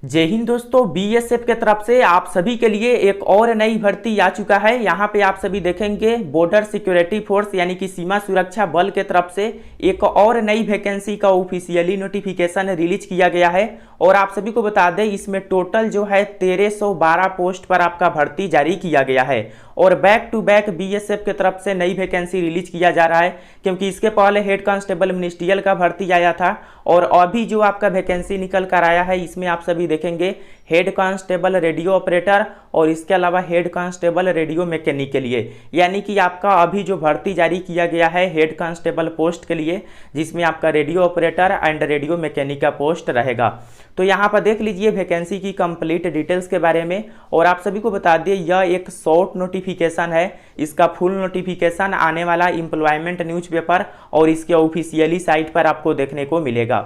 जय हिंद दोस्तों, बीएसएफ के तरफ से आप सभी के लिए एक और नई भर्ती आ चुका है। यहाँ पे आप सभी देखेंगे बॉर्डर सिक्योरिटी फोर्स यानी कि सीमा सुरक्षा बल के तरफ से एक और नई वैकेंसी का ऑफिशियली नोटिफिकेशन रिलीज किया गया है। और आप सभी को बता दें, इसमें टोटल जो है 1312 पोस्ट पर आपका भर्ती जारी किया गया है। और बैक टू बैक बीएसएफ के तरफ से नई वैकेंसी रिलीज किया जा रहा है, क्योंकि इसके पहले हेड कांस्टेबल मिनिस्ट्रियल का भर्ती आया था। और अभी जो आपका वैकेंसी निकल कर आया है, इसमें आप सभी देखेंगे हेड कांस्टेबल रेडियो ऑपरेटर और इसके अलावा हेड कांस्टेबल रेडियो मैकेनिक के लिए, यानी कि आपका अभी जो भर्ती जारी किया गया है हेड कांस्टेबल पोस्ट के लिए, जिसमें आपका radio operator and radio mechanic का पोस्ट रहेगा। तो यहाँ पर देख लीजिए वैकेंसी की कंप्लीट डिटेल्स के बारे में। और आप सभी को बता दिए, यह एक शॉर्ट नोटिफिकेशन है। इसका फुल नोटिफिकेशन आने वाला एम्प्लॉयमेंट न्यूज़पेपर और इसके ऑफिशियली साइट पर आपको देखने को मिलेगा।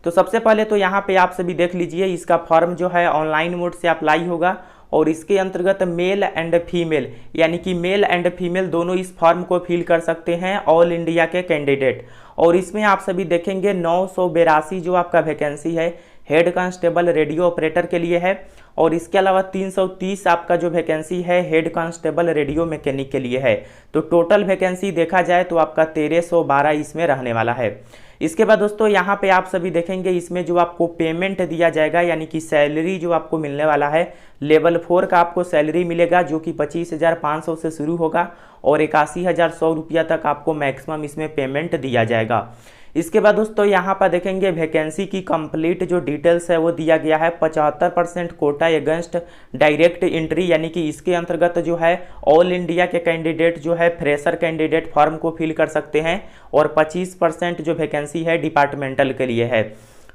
तो सबसे पहले तो यहाँ पे आप सभी देख लीजिए, इसका फॉर्म जो है ऑनलाइन मोड से अप्लाई होगा। और इसके अंतर्गत मेल एंड फीमेल, यानी कि मेल एंड फीमेल दोनों इस फॉर्म को फिल कर सकते हैं, ऑल इंडिया के कैंडिडेट। और इसमें आप सभी देखेंगे 982 जो आपका वैकेंसी है हेड कांस्टेबल रेडियो ऑपरेटर के लिए है। और इसके अलावा 330 आपका जो वैकेंसी है हेड कांस्टेबल रेडियो मैकेनिक के लिए है। तो टोटल वैकेंसी देखा जाए तो आपका 1312 इसमें रहने वाला है। इसके बाद दोस्तों यहाँ पे आप सभी देखेंगे, इसमें जो आपको पेमेंट दिया जाएगा, यानी कि सैलरी जो आपको मिलने वाला है, लेवल 4 का आपको सैलरी मिलेगा, जो कि 25,500 से शुरू होगा और 81,100 रुपया तक आपको मैक्सिमम इसमें पेमेंट दिया जाएगा। इसके बाद दोस्तों यहाँ पर देखेंगे वैकेंसी की कंप्लीट जो डिटेल्स है वो दिया गया है। 75% कोटा अगेंस्ट डायरेक्ट एंट्री, यानी कि इसके अंतर्गत जो है ऑल इंडिया के कैंडिडेट जो है फ्रेशर कैंडिडेट फॉर्म को फिल कर सकते हैं। और 25% जो वैकेंसी है डिपार्टमेंटल के लिए है।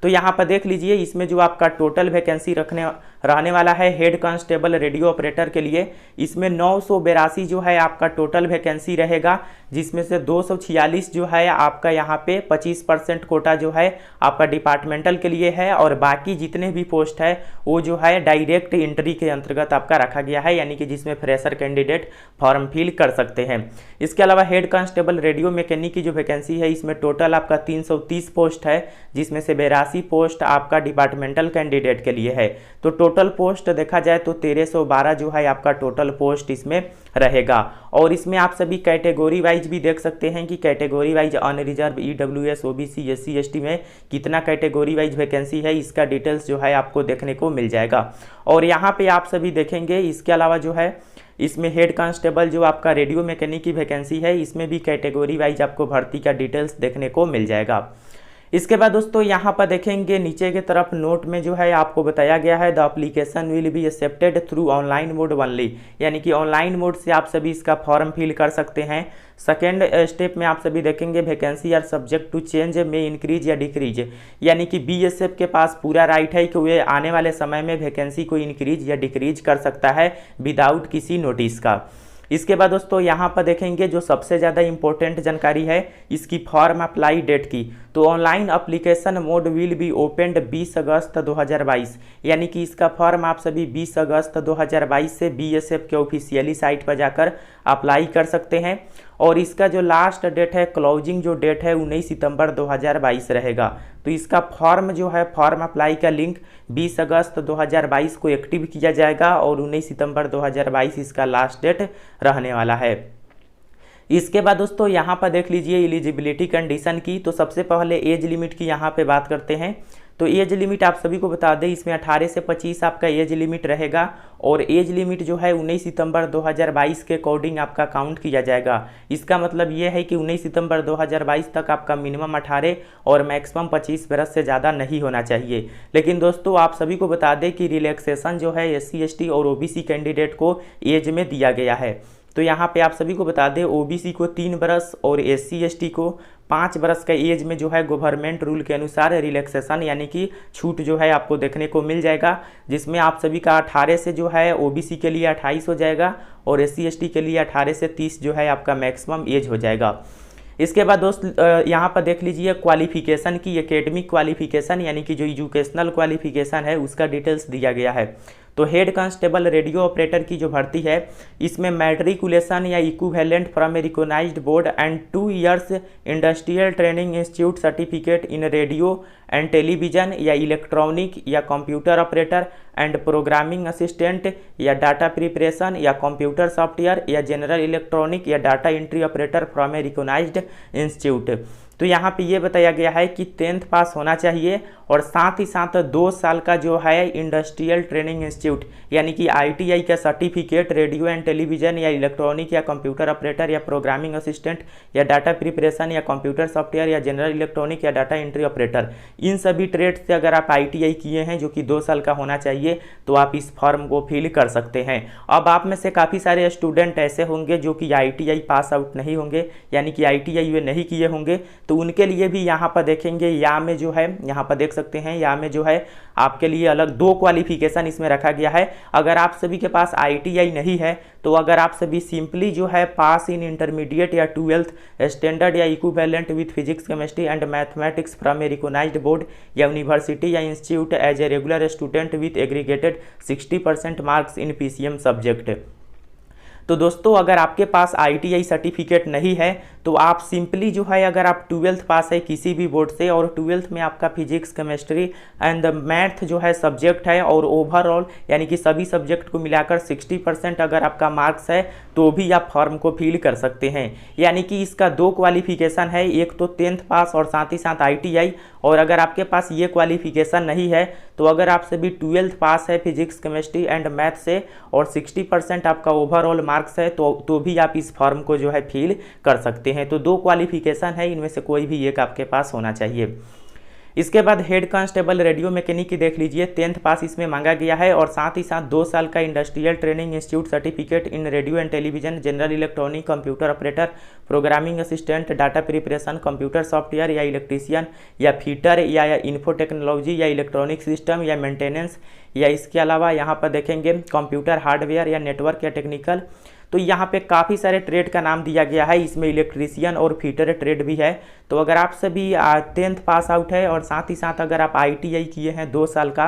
तो यहाँ पर देख लीजिए, इसमें जो आपका टोटल वैकेंसी रहने वाला है हेड कांस्टेबल रेडियो ऑपरेटर के लिए, इसमें 982 जो है आपका टोटल वैकेंसी रहेगा, जिसमें से 246 जो है आपका यहाँ पे 25% कोटा जो है आपका डिपार्टमेंटल के लिए है। और बाकी जितने भी पोस्ट है वो जो है डायरेक्ट एंट्री के अंतर्गत आपका रखा गया है, यानी कि जिसमें फ्रेशर कैंडिडेट फॉर्म फिल कर सकते हैं। इसके अलावा हेड कांस्टेबल रेडियो मैकेनिक की जो वैकेंसी है, इसमें टोटल आपका 330 पोस्ट है, जिसमें से 82 पोस्ट आपका डिपार्टमेंटल कैंडिडेट के लिए है। तो टोटल पोस्ट देखा जाए तो 1312 जो है आपका टोटल पोस्ट इसमें रहेगा। और इसमें आप सभी कैटेगरी वाइज भी देख सकते हैं कि category wise unreserved, EWS, OBC, SC, ST में कितना कैटेगरी वाइज वैकेंसी है, इसका डिटेल्स जो है आपको देखने को मिल जाएगा। और यहाँ पे आप सभी देखेंगे, इसके अलावा जो है इसमें हेड कांस्टेबल जो आपका रेडियो मैकेनिक की वैकेंसी है, इसमें भी कैटेगरी वाइज आपको भर्ती का डिटेल्स देखने को मिल जाएगा। इसके बाद दोस्तों यहाँ पर देखेंगे नीचे की तरफ नोट में जो है आपको बताया गया है, the application will be accepted through online mode only, यानी कि ऑनलाइन मोड से आप सभी इसका फॉर्म फिल कर सकते हैं। सेकेंड स्टेप में आप सभी देखेंगे vacancy are subject to change में इंक्रीज या डिक्रीज, यानी कि बीएसएफ के पास पूरा राइट है कि वे आने वाले समय में वैकेंसी को इंक्रीज या डिक्रीज कर सकता है विदाउट किसी नोटिस का। इसके बाद दोस्तों यहाँ पर देखेंगे जो सबसे ज़्यादा इंपॉर्टेंट जानकारी है इसकी फॉर्म अप्लाई डेट की। तो online application mode will be opened 20 अगस्त 2022, यानी कि इसका फॉर्म आप सभी 20 अगस्त 2022 से बीएसएफ के ऑफिशियली साइट पर जाकर अप्लाई कर सकते हैं। और इसका जो लास्ट डेट है, क्लोजिंग जो डेट है 19 सितंबर 2022 रहेगा। तो इसका फॉर्म जो है, फॉर्म अप्लाई का लिंक 20 अगस्त 2022 को एक्टिव किया जाएगा और 19 सितंबर 2022 इसका लास्ट डेट रहने वाला है। इसके बाद दोस्तों यहाँ पर देख लीजिए एलिजिबिलिटी कंडीशन की। तो सबसे पहले एज लिमिट की यहाँ पे बात करते हैं। तो एज लिमिट आप सभी को बता दें, इसमें 18 से 25 आपका एज लिमिट रहेगा। और एज लिमिट जो है 19 सितंबर 2022 के अकॉर्डिंग आपका काउंट किया जाएगा। इसका मतलब ये है कि 19 सितंबर 2022 तक आपका मिनिमम 18 और मैक्सिमम 25 बरस से ज़्यादा नहीं होना चाहिए। लेकिन दोस्तों आप सभी को बता दें कि रिलैक्सेशन जो है एससी, एसटी और ओबीसी कैंडिडेट को एज में दिया गया है। तो यहाँ पे आप सभी को बता दें, ओबीसी को 3 बरस और एससी, एसटी को 5 बरस का एज में जो है गवर्नमेंट रूल के अनुसार रिलैक्सेशन यानी कि छूट जो है आपको देखने को मिल जाएगा, जिसमें आप सभी का 18 से जो है ओबीसी के लिए 28 हो जाएगा और एससी, एसटी के लिए 18 से 30 जो है आपका मैक्सिमम एज हो जाएगा। इसके बाद दोस्त यहाँ पर देख लीजिए क्वालिफिकेशन की, एकेडमिक क्वालिफिकेशन यानी कि जो एजुकेशनल क्वालिफिकेशन है उसका डिटेल्स दिया गया है। तो हेड कांस्टेबल रेडियो ऑपरेटर की जो भर्ती है इसमें मैट्रिकुलेशन या equivalent from a recognised board and 2 years industrial training institute certificate in radio and television या इलेक्ट्रॉनिक या computer operator and programming assistant या डाटा प्रिपरेशन या कंप्यूटर सॉफ्टवेयर या जनरल इलेक्ट्रॉनिक या data entry operator from a recognised institute. तो यहाँ पे ये बताया गया है कि 10th पास होना चाहिए और साथ ही साथ 2 साल का जो है इंडस्ट्रियल ट्रेनिंग इंस्टीट्यूट यानी कि ITI का सर्टिफिकेट रेडियो एंड टेलीविजन या इलेक्ट्रॉनिक या कंप्यूटर ऑपरेटर या प्रोग्रामिंग असिस्टेंट या डाटा प्रिपरेशन या कंप्यूटर सॉफ्टवेयर या जनरल इलेक्ट्रॉनिक या डाटा एंट्री ऑपरेटर, इन सभी ट्रेड से अगर आप ITI किए हैं जो कि 2 साल का होना चाहिए तो आप इस फॉर्म को फिल कर सकते हैं। अब आप में से काफ़ी सारे स्टूडेंट ऐसे होंगे जो कि ITI पास आउट नहीं होंगे यानी कि ITI वे नहीं किए होंगे, तो उनके लिए भी यहाँ पर देखेंगे या में जो है यहाँ पर देख सकते हैं या में जो है आपके लिए अलग 2 क्वालिफिकेशन इसमें रखा गया है। अगर आप सभी के पास ITI नहीं है तो अगर आप सभी सिंपली जो है पास इन इंटरमीडिएट या 12th स्टैंडर्ड या equivalent with physics chemistry and mathematics from a recognised board या यूनिवर्सिटी या institute as a regular student with aggregated 60% marks in PCM subject. तो दोस्तों अगर आपके पास ITI सर्टिफिकेट नहीं है तो आप सिंपली जो है अगर आप 12th पास है किसी भी बोर्ड से और 12th में आपका फिजिक्स केमिस्ट्री एंड मैथ जो है सब्जेक्ट है और ओवरऑल यानी कि सभी सब्जेक्ट को मिलाकर 60% अगर आपका मार्क्स है तो भी आप फॉर्म को फिल कर सकते हैं। यानी कि इसका 2 क्वालिफिकेशन है, एक तो 10th पास और साथ ही साथ ITI, और अगर आपके पास ये क्वालिफिकेशन नहीं है तो अगर आप सभी 12th पास है फिजिक्स केमिस्ट्री एंड मैथ से और 60% आपका ओवरऑल मार्क्स है तो भी आप इस फॉर्म को जो है फिल कर सकते हैं। तो 2 क्वालिफिकेशन है, इनमें से कोई भी एक आपके पास होना चाहिए। इसके बाद हेड कांस्टेबल रेडियो मैकेनिक की देख लीजिए, 10th पास इसमें मांगा गया है और साथ ही साथ 2 साल का industrial training institute certificate in radio and television, general electronic, computer operator, programming assistant, data preparation, computer software या इलेक्ट्रीशियन या फीटर या इन्फो टेक्नोलॉजी या इलेक्ट्रॉनिक सिस्टम या मेंटेनेंस या इसके अलावा यहाँ पर देखेंगे कंप्यूटर हार्डवेयर या नेटवर्क या टेक्निकल। तो यहाँ पे काफ़ी सारे ट्रेड का नाम दिया गया है, इसमें इलेक्ट्रीशियन और फीटर ट्रेड भी है। तो अगर आप सभी 10th पास आउट है और साथ ही साथ अगर आप ITI किए हैं 2 साल का,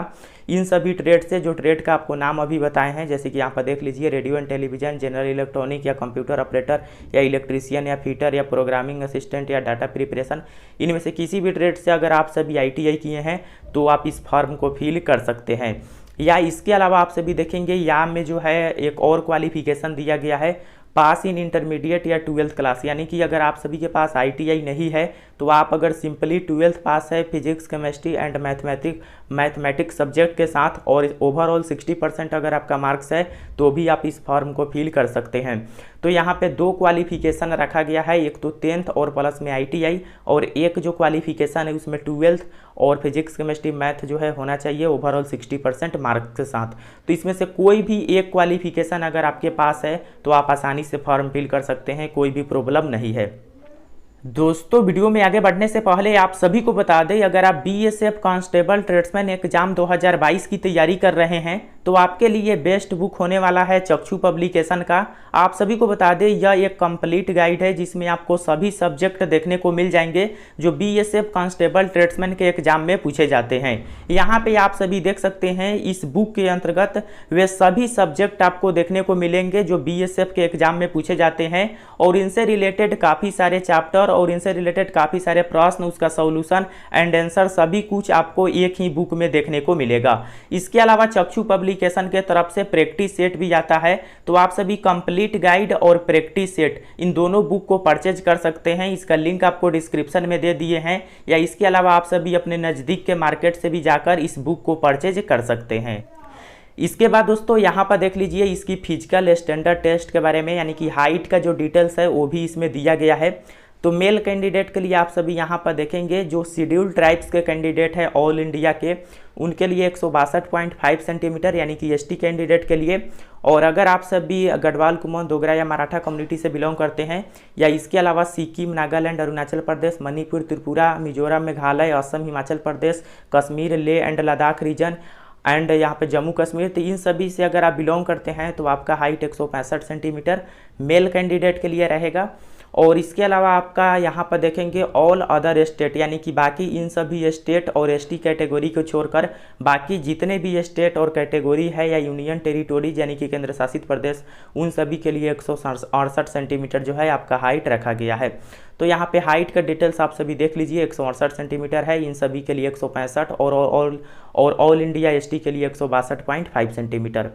इन सभी ट्रेड से जो ट्रेड का आपको नाम अभी बताए हैं जैसे कि यहाँ पर देख लीजिए radio and television, general electronic या कंप्यूटर ऑपरेटर या इलेक्ट्रीशियन या फीटर या प्रोग्रामिंग असिस्टेंट या डाटा प्रिपरेशन, इनमें से किसी भी ट्रेड से अगर आप सभी ITI किए हैं तो आप इस फॉर्म को फिल कर सकते हैं। या इसके अलावा आप सभी देखेंगे या में जो है एक और क्वालिफिकेशन दिया गया है, पास इन इंटरमीडिएट या 12th क्लास, यानी कि अगर आप सभी के पास ITI नहीं है तो आप अगर सिंपली 12th पास है physics chemistry and mathematics subject के साथ और ओवरऑल 60% अगर आपका मार्क्स है तो भी आप इस फॉर्म को फिल कर सकते हैं। तो यहाँ पे 2 क्वालिफिकेशन रखा गया है, एक तो 10th और प्लस में ITI, और एक जो क्वालिफिकेशन है उसमें 12th और फिजिक्स केमिस्ट्री मैथ जो है होना चाहिए ओवरऑल 60% मार्क्स के साथ। तो इसमें से कोई भी एक क्वालिफिकेशन अगर आपके पास है तो आप आसानी से फॉर्म फिल कर सकते हैं, कोई भी प्रॉब्लम नहीं है। दोस्तों वीडियो में आगे बढ़ने से पहले आप सभी को बता दें, अगर आप BSF कांस्टेबल ट्रेड्समैन एग्जाम 2022 की तैयारी कर रहे हैं तो आपके लिए बेस्ट बुक होने वाला है चक्षु पब्लिकेशन का। आप सभी को बता दें यह एक कंप्लीट गाइड है जिसमें आपको सभी सब्जेक्ट देखने को मिल जाएंगे जो BSF कांस्टेबल ट्रेड्समैन के एग्जाम में पूछे जाते हैं। यहाँ पे आप सभी देख सकते हैं इस बुक के अंतर्गत वे सभी सब्जेक्ट आपको देखने को मिलेंगे जो BSF के एग्जाम में पूछे जाते हैं, और इनसे रिलेटेड काफ़ी सारे चैप्टर और इनसे रिलेटेड काफ़ी सारे प्रश्न, उसका सॉल्यूशन एंड आंसर सभी कुछ आपको एक ही बुक में देखने को मिलेगा। इसके अलावा चक्षु पब्लिकेशन के तरफ से प्रैक्टिस सेट भी आता है, तो आप सभी कंप्लीट गाइड और प्रैक्टिस सेट इन दोनों बुक को परचेज कर सकते हैं। इसका लिंक आपको डिस्क्रिप्शन में दे दिए हैं, या इसके अलावा आप सभी अपने नज़दीक के मार्केट से भी जाकर इस बुक को परचेज कर सकते हैं। इसके बाद दोस्तों यहाँ पर देख लीजिए इसकी फिजिकल स्टैंडर्ड टेस्ट के बारे में, यानी कि हाइट का जो डिटेल्स है वो भी इसमें दिया गया है। तो मेल कैंडिडेट के लिए आप सभी यहाँ पर देखेंगे जो शेड्यूल्ड ट्राइब्स के कैंडिडेट है ऑल इंडिया के, उनके लिए 162.5 सेंटीमीटर यानी कि ST कैंडिडेट के लिए, और अगर आप सभी गढ़वाल, कुमाऊं, डोगरा या मराठा कम्युनिटी से बिलोंग करते हैं, या इसके अलावा Sikkim, Nagaland, Arunachal Pradesh, Manipur, Tripura, Mizoram, Meghalaya, Assam, Himachal Pradesh, Kashmir, Leh and Ladakh region and यहाँ पे जम्मू कश्मीर, तो इन सभी से अगर आप बिलोंग करते हैं तो आपका हाइट 165 सेंटीमीटर मेल कैंडिडेट के लिए रहेगा। और इसके अलावा आपका यहाँ पर देखेंगे ऑल अदर स्टेट, यानी कि बाकी इन सभी स्टेट और एसटी कैटेगरी को छोड़कर बाकी जितने भी स्टेट और कैटेगरी है या यूनियन टेरिटोरीज यानी कि केंद्र शासित प्रदेश, उन सभी के लिए 168 सेंटीमीटर जो है आपका हाइट रखा गया है। तो यहाँ पे हाइट का डिटेल्स आप सभी देख लीजिए, 168 सेंटीमीटर है, इन सभी के लिए 165 और ऑल इंडिया एसटी के लिए 162.5 सेंटीमीटर।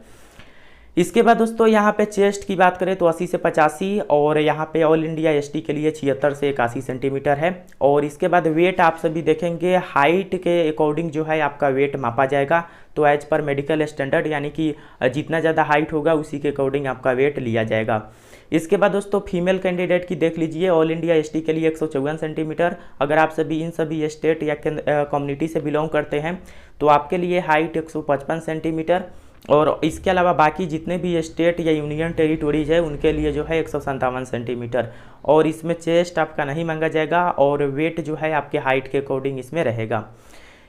इसके बाद दोस्तों यहाँ पे चेस्ट की बात करें तो 80 से 85 और यहाँ पे ऑल इंडिया एसटी के लिए 76 से 81 सेंटीमीटर है। और इसके बाद वेट आप सभी देखेंगे हाइट के अकॉर्डिंग जो है आपका वेट मापा जाएगा। तो एज पर मेडिकल स्टैंडर्ड यानी कि जितना ज़्यादा हाइट होगा उसी के अकॉर्डिंग आपका वेट लिया जाएगा। इसके बाद दोस्तों फीमेल कैंडिडेट की देख लीजिए, ऑल इंडिया एसटी के लिए 154 सेंटीमीटर। अगर आप सभी इन सभी स्टेट या कम्युनिटी से बिलोंग करते हैं तो आपके लिए हाइट 155 सेंटीमीटर। और इसके अलावा बाकी जितने भी स्टेट या यूनियन टेरिटोरीज है उनके लिए जो है 157 सेंटीमीटर। और इसमें चेस्ट आपका नहीं मांगा जाएगा और वेट जो है आपके हाइट के अकॉर्डिंग इसमें रहेगा।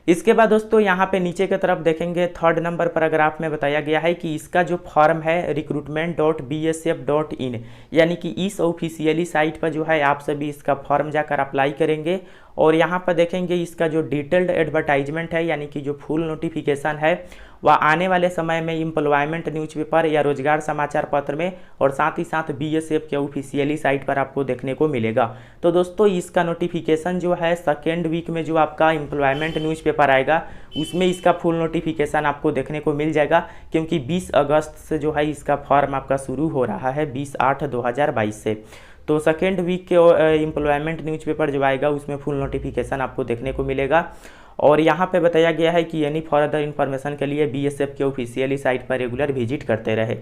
इसके बाद दोस्तों यहाँ पे नीचे की तरफ देखेंगे 3rd नंबर पैराग्राफ में बताया गया है कि इसका जो फॉर्म है recruitment.bsf.in यानी कि इस ऑफिशियली साइट पर जो है आप सभी इसका फॉर्म जाकर अप्लाई करेंगे। और यहाँ पर देखेंगे इसका जो डिटेल्ड एडवर्टाइजमेंट है यानी कि जो फुल नोटिफिकेशन है वह आने वाले समय में एम्प्लॉयमेंट न्यूज़पेपर या रोजगार समाचार पत्र में और साथ ही साथ बीएसएफ के ऑफिशियली साइट पर आपको देखने को मिलेगा। तो दोस्तों इसका नोटिफिकेशन जो है 2nd वीक में जो आपका एम्प्लॉयमेंट न्यूज़पेपर आएगा उसमें इसका फुल नोटिफिकेशन आपको देखने को मिल जाएगा, क्योंकि 20 अगस्त से जो है इसका फॉर्म आपका शुरू हो रहा है 20/8/2022 से। तो 2nd वीक के एम्प्लॉयमेंट न्यूज़पेपर जो आएगा उसमें फुल नोटिफिकेशन आपको देखने को मिलेगा। और यहाँ पे बताया गया है कि एनी फर्दर इन्फॉर्मेशन के लिए बीएसएफ के ऑफिशियली साइट पर रेगुलर विजिट करते रहे।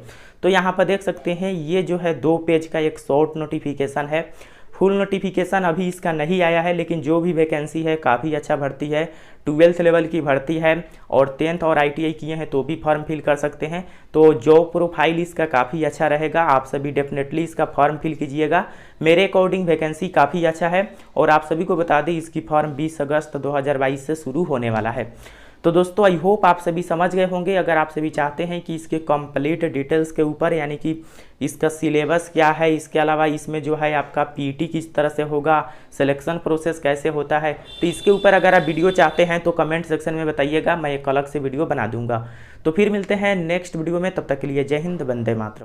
तो यहाँ पर देख सकते हैं ये जो है 2 पेज का एक शॉर्ट नोटिफिकेशन है। फुल नोटिफिकेशन अभी इसका नहीं आया है, लेकिन जो भी वैकेंसी है काफ़ी अच्छा भर्ती है, 12th लेवल की भर्ती है और 10th और ITI किए हैं तो भी फॉर्म फिल कर सकते हैं। तो जॉब प्रोफाइल इसका काफ़ी अच्छा रहेगा, आप सभी डेफिनेटली इसका फॉर्म फिल कीजिएगा। मेरे अकॉर्डिंग वैकेंसी काफ़ी अच्छा है और आप सभी को बता दें इसकी फॉर्म 20 अगस्त 2022 से शुरू होने वाला है। तो दोस्तों आई होप आप सभी समझ गए होंगे। अगर आप सभी चाहते हैं कि इसके कंप्लीट डिटेल्स के ऊपर यानी कि इसका सिलेबस क्या है, इसके अलावा इसमें जो है आपका पीटी किस तरह से होगा, सिलेक्शन प्रोसेस कैसे होता है, तो इसके ऊपर अगर आप वीडियो चाहते हैं तो कमेंट सेक्शन में बताइएगा, मैं एक अलग से वीडियो बना दूंगा। तो फिर मिलते हैं नेक्स्ट वीडियो में, तब तक के लिए जय हिंद, वंदे मातरम।